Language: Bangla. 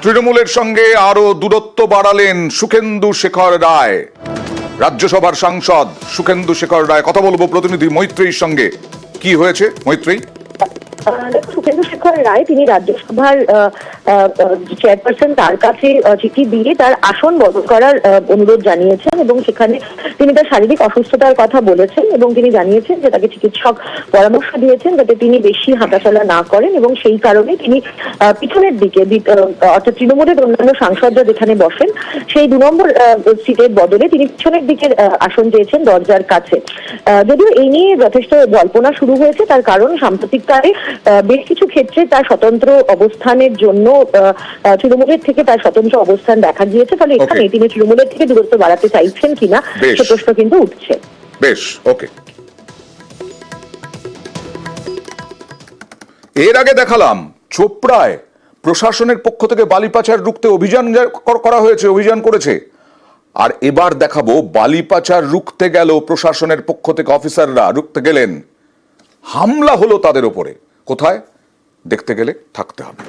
তৃণমূলের সঙ্গে আরো দূরত্ব বাড়ালেন সুখেন্দু শেখর রায়। রাজ্যসভার সাংসদ সুখেন্দু শেখর রায়। কথা বলবো প্রতিনিধি মৈত্রীর সঙ্গে। কি হয়েছে মৈত্রী? সুখেন্দু শেখর রায় তিনি রাজ্যসভার চেয়ারপারসন তার কাছে চিঠি দিয়ে তার আসন বদল করার অনুরোধ জানিয়েছেন এবং সেখানে তিনি তার শারীরিক অসুস্থতার কথা বলেছেন এবং তিনি জানিয়েছেন যে তাকে চিকিৎসক পরামর্শ দিয়েছেন যাতে তিনি বেশি হাঁটাচলা না করেন এবং সেই কারণে তিনি পিছনের দিকে অর্থাৎ তৃণমূলের অন্যান্য সাংসদরা যেখানে বসেন সেই 2 নম্বর সিটের বদলে তিনি পিছনের দিকের আসন চেয়েছেন দরজার কাছে। যদিও এই নিয়ে যথেষ্ট জল্পনা শুরু হয়েছে, তার কারণ সাম্প্রতিককালে বেশ কিছু ক্ষেত্রে তার স্বতন্ত্র অবস্থানের জন্য তৃণমূলের থেকে তার স্বতন্ত্র অবস্থান দেখা গিয়েছে, ফলে এখানে তিনি তৃণমূলের থেকে দূরত্ব বাড়াতে চাইছেন কিনা সে প্রশ্ন কিন্তু উঠছে। বেশ, ওকে। এর আগে দেখালাম চোপড়ায় প্রশাসনের পক্ষ থেকে বালি পাচার রুখতে অভিযান করা হয়েছে, অভিযান করেছে। আর এবার দেখাবো বালি পাচার রুখতে গেল প্রশাসনের পক্ষ থেকে অফিসাররা রুখতে গেলেন, হামলা হলো তাদের উপরে। কোথায়? দেখতে গেলে থাকতে হবে।